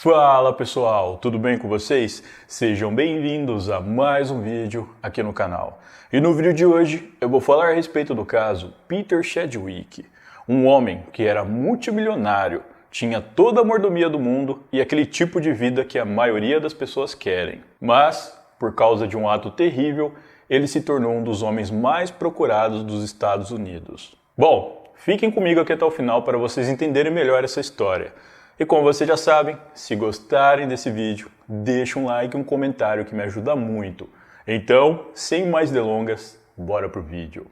Fala pessoal, tudo bem com vocês? Sejam bem-vindos a mais um vídeo aqui no canal. E no vídeo de hoje eu vou falar a respeito do caso Peter Chadwick, um homem que era multimilionário, tinha toda a mordomia do mundo e aquele tipo de vida que a maioria das pessoas querem. Mas, por causa de um ato terrível, ele se tornou um dos homens mais procurados dos Estados Unidos. Bom, fiquem comigo aqui até o final para vocês entenderem melhor essa história. E como vocês já sabem, se gostarem desse vídeo, deixa um like e um comentário que me ajuda muito. Então, sem mais delongas, bora pro vídeo.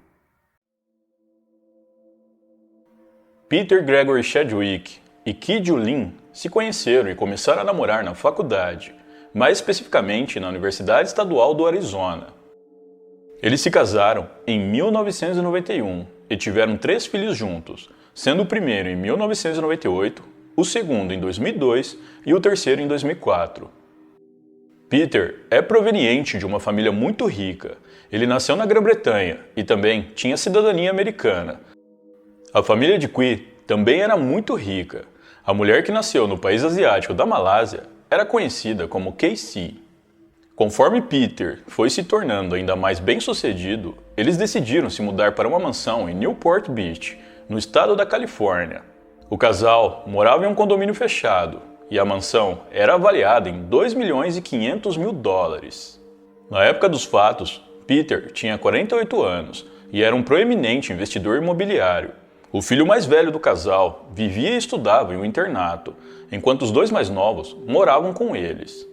Peter Gregory Chadwick e Ki Ju-ling se conheceram e começaram a namorar na faculdade, mais especificamente na Universidade Estadual do Arizona. Eles se casaram em 1991 e tiveram 3 filhos juntos, sendo o primeiro em 1998, o segundo em 2002 e o terceiro em 2004. Peter é proveniente de uma família muito rica. Ele nasceu na Grã-Bretanha e também tinha cidadania americana. A família de Qui também era muito rica. A mulher que nasceu no país asiático da Malásia era conhecida como Casey. Conforme Peter foi se tornando ainda mais bem-sucedido, eles decidiram se mudar para uma mansão em Newport Beach, no estado da Califórnia. O casal morava em um condomínio fechado e a mansão era avaliada em 2 milhões e 500 mil dólares. Na época dos fatos, Peter tinha 48 anos e era um proeminente investidor imobiliário. O filho mais velho do casal vivia e estudava em um internato, enquanto os 2 mais novos moravam com eles.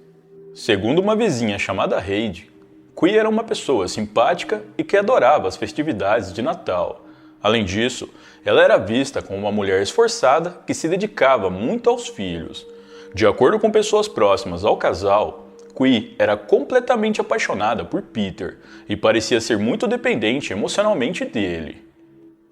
Segundo uma vizinha chamada Heidi, Qui era uma pessoa simpática e que adorava as festividades de Natal. Além disso, ela era vista como uma mulher esforçada que se dedicava muito aos filhos. De acordo com pessoas próximas ao casal, Qui era completamente apaixonada por Peter e parecia ser muito dependente emocionalmente dele.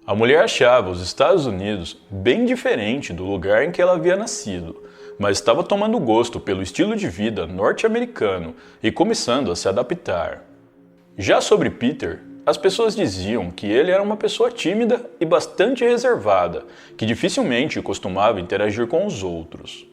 A mulher achava os Estados Unidos bem diferente do lugar em que ela havia nascido, mas estava tomando gosto pelo estilo de vida norte-americano e começando a se adaptar. Já sobre Peter, as pessoas diziam que ele era uma pessoa tímida e bastante reservada, que dificilmente costumava interagir com os outros.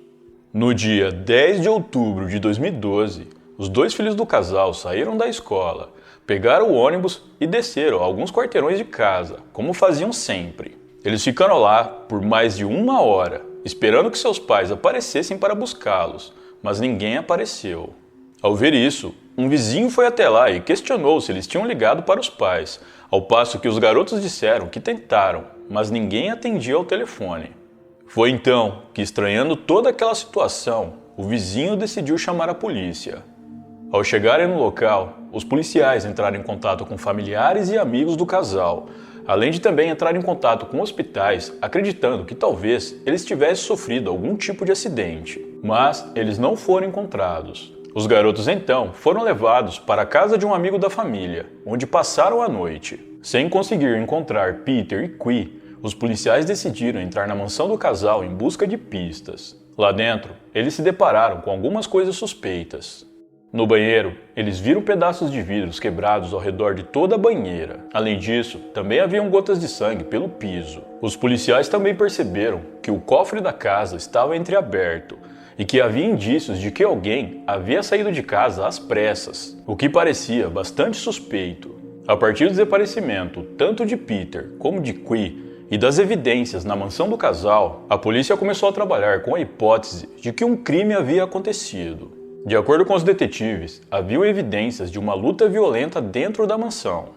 No dia 10 de outubro de 2012, os 2 filhos do casal saíram da escola, pegaram o ônibus e desceram alguns quarteirões de casa, como faziam sempre. Eles ficaram lá por mais de 1 hora, esperando que seus pais aparecessem para buscá-los, mas ninguém apareceu. Ao ver isso, um vizinho foi até lá e questionou se eles tinham ligado para os pais, ao passo que os garotos disseram que tentaram, mas ninguém atendia ao telefone. Foi então que, estranhando toda aquela situação, o vizinho decidiu chamar a polícia. Ao chegarem no local, os policiais entraram em contato com familiares e amigos do casal, além de também entrar em contato com hospitais, acreditando que talvez eles tivessem sofrido algum tipo de acidente, mas eles não foram encontrados. Os garotos então foram levados para a casa de um amigo da família, onde passaram a noite. Sem conseguir encontrar Peter e Qui, os policiais decidiram entrar na mansão do casal em busca de pistas. Lá dentro, eles se depararam com algumas coisas suspeitas. No banheiro, eles viram pedaços de vidros quebrados ao redor de toda a banheira. Além disso, também haviam gotas de sangue pelo piso. Os policiais também perceberam que o cofre da casa estava entreaberto e que havia indícios de que alguém havia saído de casa às pressas, o que parecia bastante suspeito. A partir do desaparecimento tanto de Peter como de Qui e das evidências na mansão do casal, a polícia começou a trabalhar com a hipótese de que um crime havia acontecido. De acordo com os detetives, haviam evidências de uma luta violenta dentro da mansão.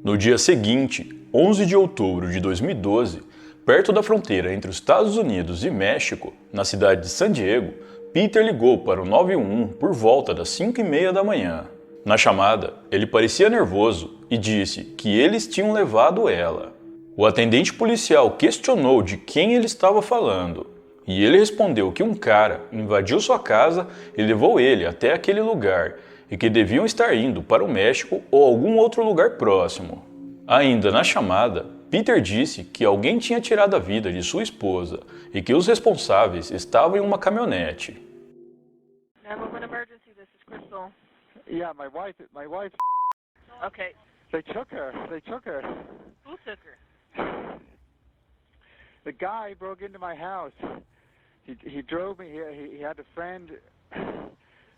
No dia seguinte, 11 de outubro de 2012, perto da fronteira entre os Estados Unidos e México, na cidade de San Diego, Peter ligou para o 911 por volta das 5h30 da manhã. Na chamada, ele parecia nervoso e disse que eles tinham levado ela. O atendente policial questionou de quem ele estava falando, e ele respondeu que um cara invadiu sua casa e levou ele até aquele lugar, e que deviam estar indo para o México ou algum outro lugar próximo. Ainda na chamada, Peter disse que alguém tinha tirado a vida de sua esposa e que os responsáveis estavam em uma caminhonete. 911 emergency, this is Crystal. Yeah, my wife. Okay. They took her. Who took her? The guy broke into my house. He drove me here. He had a friend.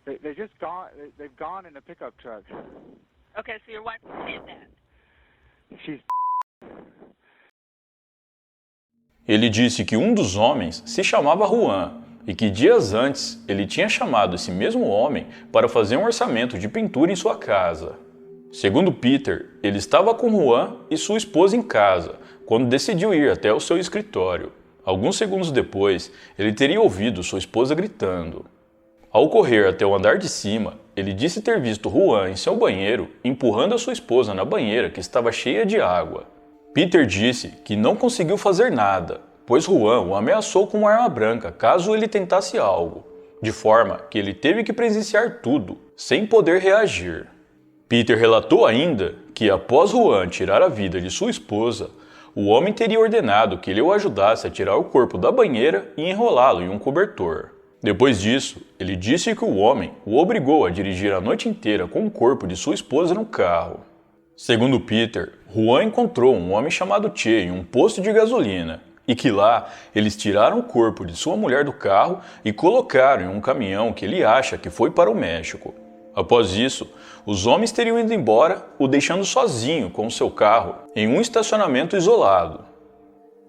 They just gone. They've gone in a pickup truck. Okay, so your wife did that. She's. Ele disse que um dos homens se chamava Juan e que dias antes ele tinha chamado esse mesmo homem para fazer um orçamento de pintura em sua casa. Segundo Peter, ele estava com Juan e sua esposa em casa quando decidiu ir até o seu escritório. Alguns segundos depois, ele teria ouvido sua esposa gritando. Ao correr até o andar de cima, ele disse ter visto Juan em seu banheiro empurrando a sua esposa na banheira que estava cheia de água. Peter disse que não conseguiu fazer nada, pois Juan o ameaçou com uma arma branca caso ele tentasse algo, de forma que ele teve que presenciar tudo, sem poder reagir. Peter relatou ainda que após Juan tirar a vida de sua esposa, o homem teria ordenado que ele o ajudasse a tirar o corpo da banheira e enrolá-lo em um cobertor. Depois disso, ele disse que o homem o obrigou a dirigir a noite inteira com o corpo de sua esposa no carro. Segundo Peter, Juan encontrou um homem chamado Che em um posto de gasolina e que lá eles tiraram o corpo de sua mulher do carro e colocaram em um caminhão que ele acha que foi para o México. Após isso, os homens teriam ido embora, o deixando sozinho com o seu carro em um estacionamento isolado.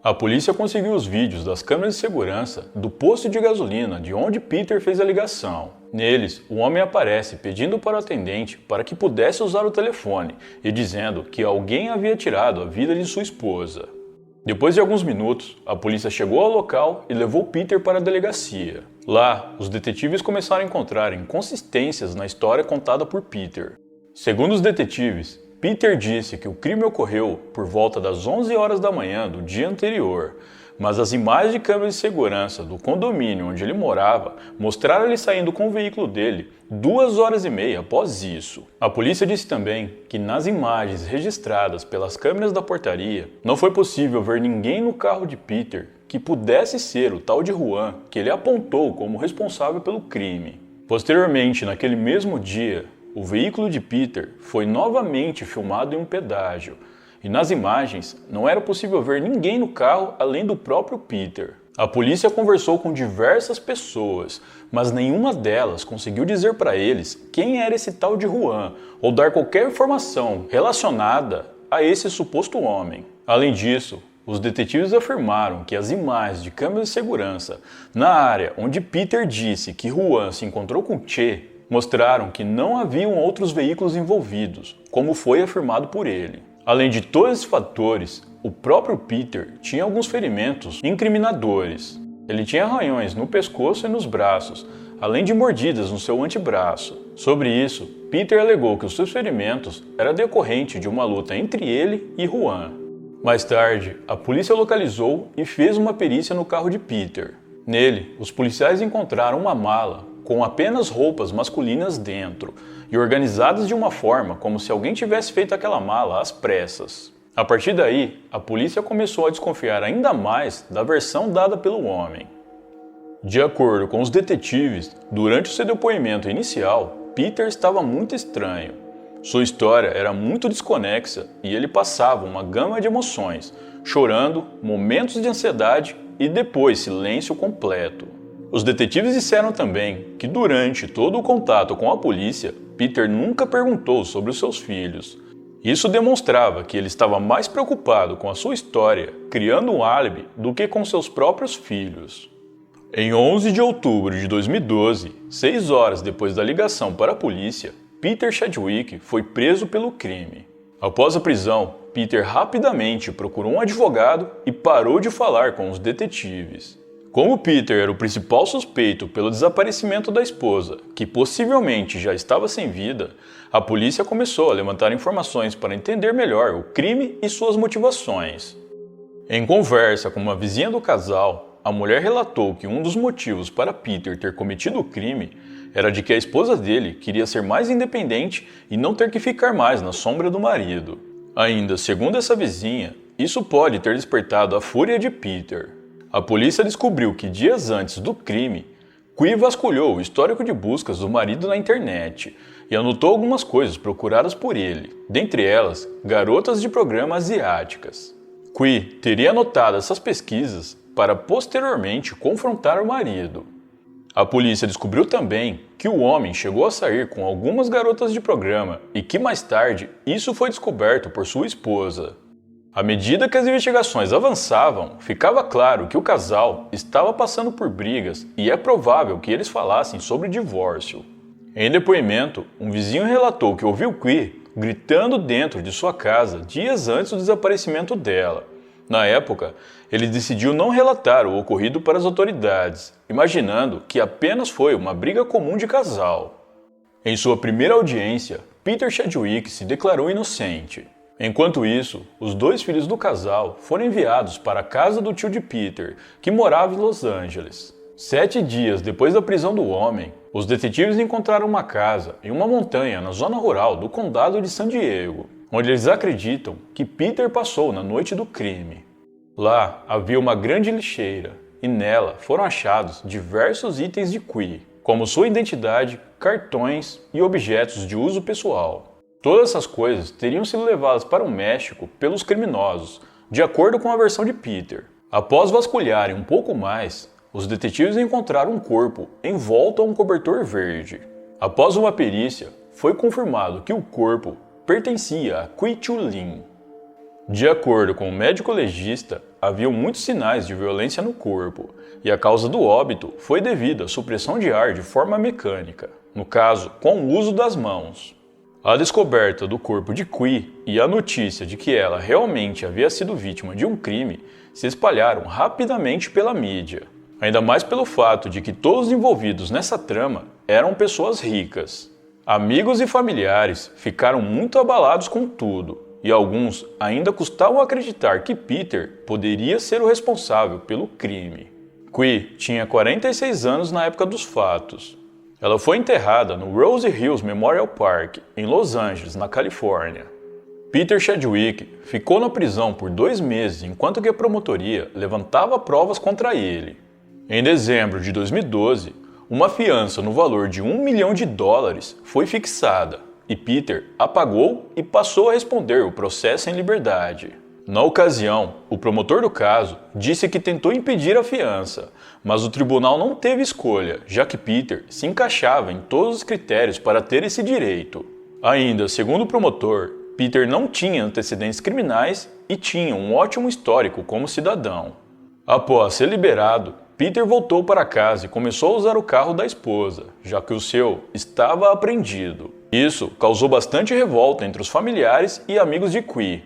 A polícia conseguiu os vídeos das câmeras de segurança do posto de gasolina de onde Peter fez a ligação. Neles, o homem aparece pedindo para o atendente para que pudesse usar o telefone e dizendo que alguém havia tirado a vida de sua esposa. Depois de alguns minutos, a polícia chegou ao local e levou Peter para a delegacia. Lá, os detetives começaram a encontrar inconsistências na história contada por Peter. Segundo os detetives, Peter disse que o crime ocorreu por volta das 11 horas da manhã do dia anterior, mas as imagens de câmeras de segurança do condomínio onde ele morava mostraram ele saindo com o veículo dele 2 horas e meia após isso. A polícia disse também que nas imagens registradas pelas câmeras da portaria não foi possível ver ninguém no carro de Peter que pudesse ser o tal de Juan que ele apontou como responsável pelo crime. Posteriormente, naquele mesmo dia, o veículo de Peter foi novamente filmado em um pedágio, e nas imagens não era possível ver ninguém no carro além do próprio Peter. A polícia conversou com diversas pessoas, mas nenhuma delas conseguiu dizer para eles quem era esse tal de Juan ou dar qualquer informação relacionada a esse suposto homem. Além disso, os detetives afirmaram que as imagens de câmeras de segurança na área onde Peter disse que Juan se encontrou com Che mostraram que não haviam outros veículos envolvidos, como foi afirmado por ele. Além de todos esses fatores, o próprio Peter tinha alguns ferimentos incriminadores. Ele tinha arranhões no pescoço e nos braços, além de mordidas no seu antebraço. Sobre isso, Peter alegou que os seus ferimentos eram decorrentes de uma luta entre ele e Juan. Mais tarde, a polícia localizou e fez uma perícia no carro de Peter. Nele, os policiais encontraram uma mala com apenas roupas masculinas dentro e organizadas de uma forma como se alguém tivesse feito aquela mala às pressas. A partir daí, a polícia começou a desconfiar ainda mais da versão dada pelo homem. De acordo com os detetives, durante o seu depoimento inicial, Peter estava muito estranho. Sua história era muito desconexa e ele passava uma gama de emoções, chorando, momentos de ansiedade e depois silêncio completo. Os detetives disseram também que durante todo o contato com a polícia, Peter nunca perguntou sobre os seus filhos. Isso demonstrava que ele estava mais preocupado com a sua história, criando um álibi, do que com seus próprios filhos. Em 11 de outubro de 2012, 6 horas depois da ligação para a polícia, Peter Chadwick foi preso pelo crime. Após a prisão, Peter rapidamente procurou um advogado e parou de falar com os detetives. Como Peter era o principal suspeito pelo desaparecimento da esposa, que possivelmente já estava sem vida, a polícia começou a levantar informações para entender melhor o crime e suas motivações. Em conversa com uma vizinha do casal, a mulher relatou que um dos motivos para Peter ter cometido o crime era de que a esposa dele queria ser mais independente e não ter que ficar mais na sombra do marido. Ainda, segundo essa vizinha, isso pode ter despertado a fúria de Peter. A polícia descobriu que dias antes do crime, Qui vasculhou o histórico de buscas do marido na internet e anotou algumas coisas procuradas por ele, dentre elas, garotas de programa asiáticas. Qui teria anotado essas pesquisas para posteriormente confrontar o marido. A polícia descobriu também que o homem chegou a sair com algumas garotas de programa e que mais tarde isso foi descoberto por sua esposa. À medida que as investigações avançavam, ficava claro que o casal estava passando por brigas e é provável que eles falassem sobre divórcio. Em depoimento, um vizinho relatou que ouviu Qui gritando dentro de sua casa dias antes do desaparecimento dela. Na época, ele decidiu não relatar o ocorrido para as autoridades, imaginando que apenas foi uma briga comum de casal. Em sua primeira audiência, Peter Chadwick se declarou inocente. Enquanto isso, os 2 filhos do casal foram enviados para a casa do tio de Peter, que morava em Los Angeles. 7 dias depois da prisão do homem, os detetives encontraram uma casa em uma montanha na zona rural do condado de San Diego, onde eles acreditam que Peter passou na noite do crime. Lá havia uma grande lixeira e nela foram achados diversos itens de Qui, como sua identidade, cartões e objetos de uso pessoal. Todas essas coisas teriam sido levadas para o México pelos criminosos, de acordo com a versão de Peter. Após vasculharem um pouco mais, os detetives encontraram um corpo envolto a um cobertor verde. Após uma perícia, foi confirmado que o corpo pertencia a Qui Chu Lin. De acordo com o médico legista, haviam muitos sinais de violência no corpo, e a causa do óbito foi devido à supressão de ar de forma mecânica, no caso, com o uso das mãos. A descoberta do corpo de Qui e a notícia de que ela realmente havia sido vítima de um crime se espalharam rapidamente pela mídia, ainda mais pelo fato de que todos os envolvidos nessa trama eram pessoas ricas. Amigos e familiares ficaram muito abalados com tudo, e alguns ainda custavam acreditar que Peter poderia ser o responsável pelo crime. Qui tinha 46 anos na época dos fatos. Ela foi enterrada no Rose Hills Memorial Park, em Los Angeles, na Califórnia. Peter Chadwick ficou na prisão por 2 meses enquanto que a promotoria levantava provas contra ele. Em dezembro de 2012, uma fiança no valor de $1 milhão foi fixada e Peter apagou e passou a responder o processo em liberdade. Na ocasião, o promotor do caso disse que tentou impedir a fiança, mas o tribunal não teve escolha, já que Peter se encaixava em todos os critérios para ter esse direito. Ainda, segundo o promotor, Peter não tinha antecedentes criminais e tinha um ótimo histórico como cidadão. Após ser liberado, Peter voltou para casa e começou a usar o carro da esposa, já que o seu estava apreendido. Isso causou bastante revolta entre os familiares e amigos de Qui.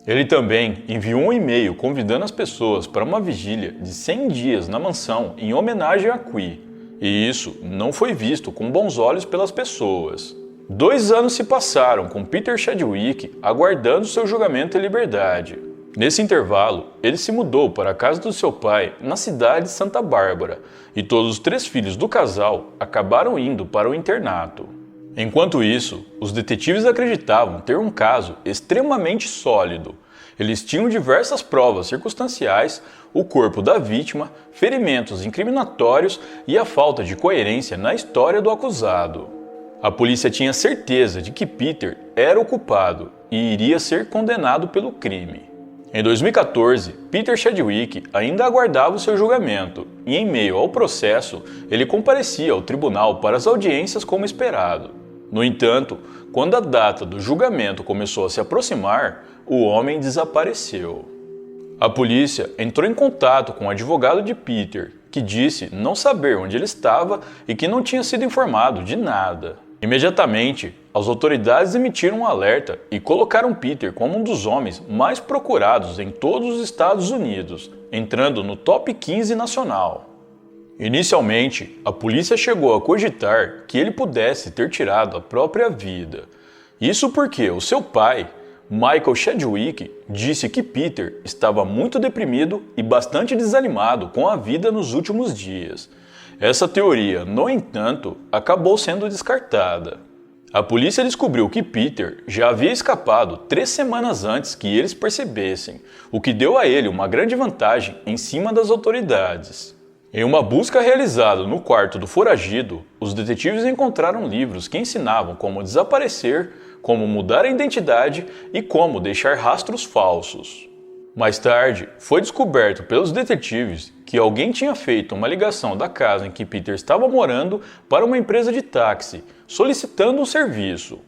Ele também enviou um e-mail convidando as pessoas para uma vigília de 100 dias na mansão em homenagem a Qui, e isso não foi visto com bons olhos pelas pessoas. 2 anos se passaram com Peter Chadwick aguardando seu julgamento em liberdade. Nesse intervalo, ele se mudou para a casa do seu pai na cidade de Santa Bárbara, e todos os 3 filhos do casal acabaram indo para o internato. Enquanto isso, os detetives acreditavam ter um caso extremamente sólido. Eles tinham diversas provas circunstanciais, o corpo da vítima, ferimentos incriminatórios e a falta de coerência na história do acusado. A polícia tinha certeza de que Peter era o culpado e iria ser condenado pelo crime. Em 2014, Peter Chadwick ainda aguardava o seu julgamento e, em meio ao processo, ele comparecia ao tribunal para as audiências como esperado. No entanto, quando a data do julgamento começou a se aproximar, o homem desapareceu. A polícia entrou em contato com o advogado de Peter, que disse não saber onde ele estava e que não tinha sido informado de nada. Imediatamente, as autoridades emitiram um alerta e colocaram Peter como um dos homens mais procurados em todos os Estados Unidos, entrando no top 15 nacional. Inicialmente, a polícia chegou a cogitar que ele pudesse ter tirado a própria vida. Isso porque o seu pai, Michael Chadwick, disse que Peter estava muito deprimido e bastante desanimado com a vida nos últimos dias. Essa teoria, no entanto, acabou sendo descartada. A polícia descobriu que Peter já havia escapado 3 semanas antes que eles percebessem, o que deu a ele uma grande vantagem em cima das autoridades. Em uma busca realizada no quarto do foragido, os detetives encontraram livros que ensinavam como desaparecer, como mudar a identidade e como deixar rastros falsos. Mais tarde, foi descoberto pelos detetives que alguém tinha feito uma ligação da casa em que Peter estava morando para uma empresa de táxi, solicitando um serviço.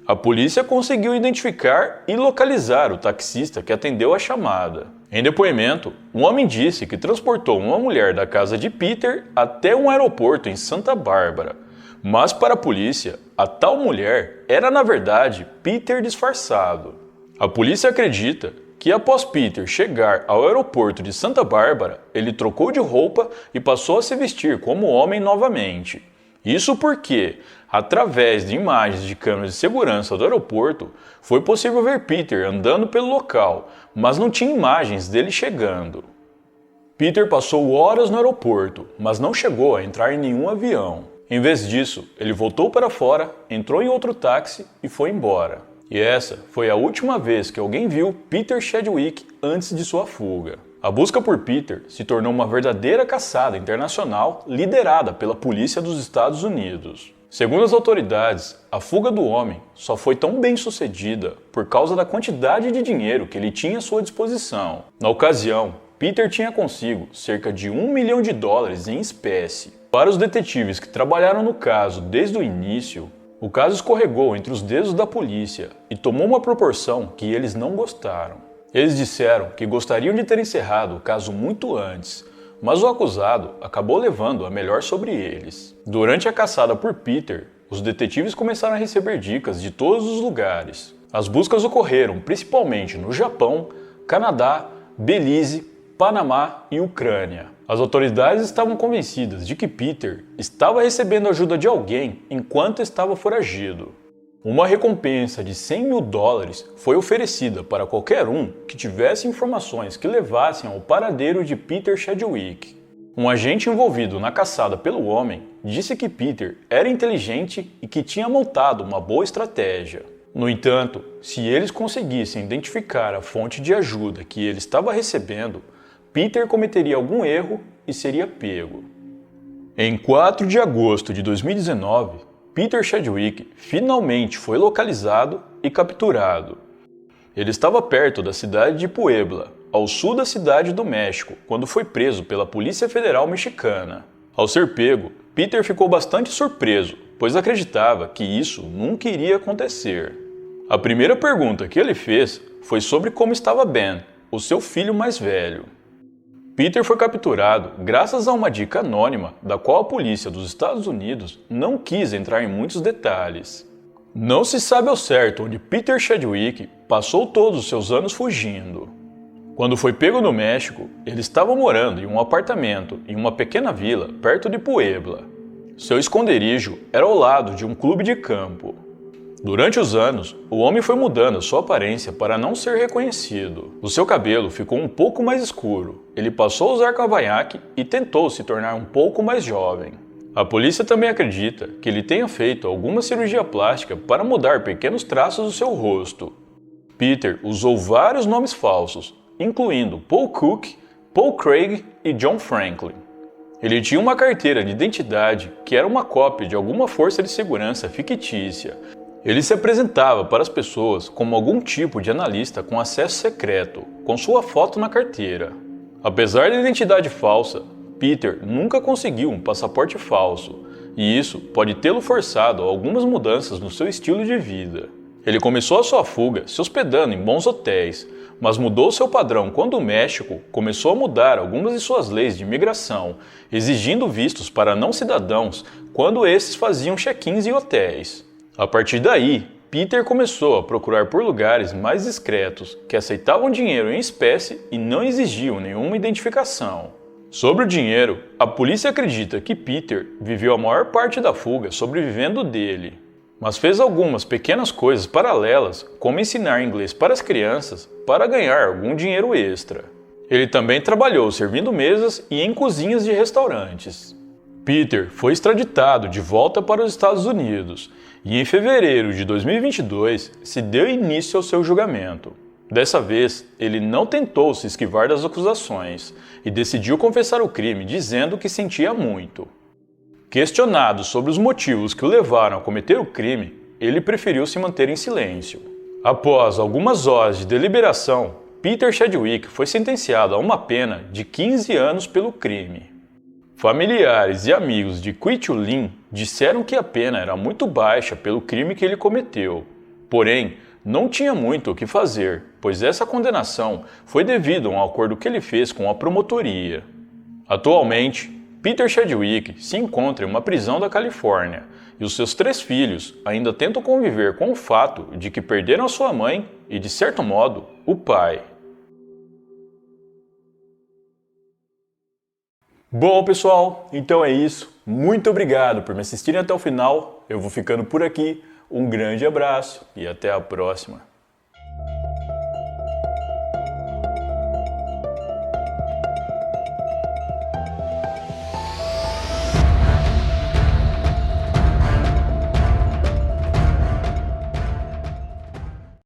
A polícia conseguiu identificar e localizar o taxista que atendeu a chamada. Em depoimento, um homem disse que transportou uma mulher da casa de Peter até um aeroporto em Santa Bárbara. Mas para a polícia, a tal mulher era na verdade Peter disfarçado. A polícia acredita que após Peter chegar ao aeroporto de Santa Bárbara, ele trocou de roupa e passou a se vestir como homem novamente. Isso porque, através de imagens de câmeras de segurança do aeroporto, foi possível ver Peter andando pelo local, mas não tinha imagens dele chegando. Peter passou horas no aeroporto, mas não chegou a entrar em nenhum avião. Em vez disso, ele voltou para fora, entrou em outro táxi e foi embora. E essa foi a última vez que alguém viu Peter Chadwick antes de sua fuga. A busca por Peter se tornou uma verdadeira caçada internacional liderada pela polícia dos Estados Unidos. Segundo as autoridades, a fuga do homem só foi tão bem sucedida por causa da quantidade de dinheiro que ele tinha à sua disposição. Na ocasião, Peter tinha consigo cerca de $1 milhão em espécie. Para os detetives que trabalharam no caso desde o início, o caso escorregou entre os dedos da polícia e tomou uma proporção que eles não gostaram. Eles disseram que gostariam de ter encerrado o caso muito antes, mas o acusado acabou levando a melhor sobre eles. Durante a caçada por Peter, os detetives começaram a receber dicas de todos os lugares. As buscas ocorreram principalmente no Japão, Canadá, Belize, Panamá e Ucrânia. As autoridades estavam convencidas de que Peter estava recebendo ajuda de alguém enquanto estava foragido. Uma recompensa de $100 mil foi oferecida para qualquer um que tivesse informações que levassem ao paradeiro de Peter Chadwick. Um agente envolvido na caçada pelo homem disse que Peter era inteligente e que tinha montado uma boa estratégia. No entanto, se eles conseguissem identificar a fonte de ajuda que ele estava recebendo, Peter cometeria algum erro e seria pego. Em 4 de agosto de 2019, Peter Chadwick finalmente foi localizado e capturado. Ele estava perto da cidade de Puebla, ao sul da cidade do México, quando foi preso pela Polícia Federal Mexicana. Ao ser pego, Peter ficou bastante surpreso, pois acreditava que isso nunca iria acontecer. A primeira pergunta que ele fez foi sobre como estava Ben, o seu filho mais velho. Peter foi capturado graças a uma dica anônima da qual a polícia dos Estados Unidos não quis entrar em muitos detalhes. Não se sabe ao certo onde Peter Chadwick passou todos os seus anos fugindo. Quando foi pego no México, ele estava morando em um apartamento em uma pequena vila perto de Puebla. Seu esconderijo era ao lado de um clube de campo. Durante os anos, o homem foi mudando a sua aparência para não ser reconhecido. O seu cabelo ficou um pouco mais escuro, ele passou a usar cavanhaque e tentou se tornar um pouco mais jovem. A polícia também acredita que ele tenha feito alguma cirurgia plástica para mudar pequenos traços do seu rosto. Peter usou vários nomes falsos, incluindo Paul Cook, Paul Craig e John Franklin. Ele tinha uma carteira de identidade que era uma cópia de alguma força de segurança fictícia. Ele se apresentava para as pessoas como algum tipo de analista com acesso secreto, com sua foto na carteira. Apesar da identidade falsa, Peter nunca conseguiu um passaporte falso, e isso pode tê-lo forçado a algumas mudanças no seu estilo de vida. Ele começou a sua fuga se hospedando em bons hotéis, mas mudou seu padrão quando o México começou a mudar algumas de suas leis de imigração, exigindo vistos para não cidadãos quando esses faziam check-ins em hotéis. A partir daí, Peter começou a procurar por lugares mais discretos, que aceitavam dinheiro em espécie e não exigiam nenhuma identificação. Sobre o dinheiro, a polícia acredita que Peter viveu a maior parte da fuga sobrevivendo dele, mas fez algumas pequenas coisas paralelas, como ensinar inglês para as crianças para ganhar algum dinheiro extra. Ele também trabalhou servindo mesas e em cozinhas de restaurantes. Peter foi extraditado de volta para os Estados Unidos e em fevereiro de 2022 se deu início ao seu julgamento. Dessa vez, ele não tentou se esquivar das acusações e decidiu confessar o crime dizendo que sentia muito. Questionado sobre os motivos que o levaram a cometer o crime, ele preferiu se manter em silêncio. Após algumas horas de deliberação, Peter Chadwick foi sentenciado a uma pena de 15 anos pelo crime. Familiares e amigos de Qui-Chu Lin disseram que a pena era muito baixa pelo crime que ele cometeu. Porém, não tinha muito o que fazer, pois essa condenação foi devido a um acordo que ele fez com a promotoria. Atualmente, Peter Chadwick se encontra em uma prisão da Califórnia e os seus 3 filhos ainda tentam conviver com o fato de que perderam a sua mãe e, de certo modo, o pai. Bom, pessoal, então é isso. Muito obrigado por me assistirem até o final. Eu vou ficando por aqui. Um grande abraço e até a próxima.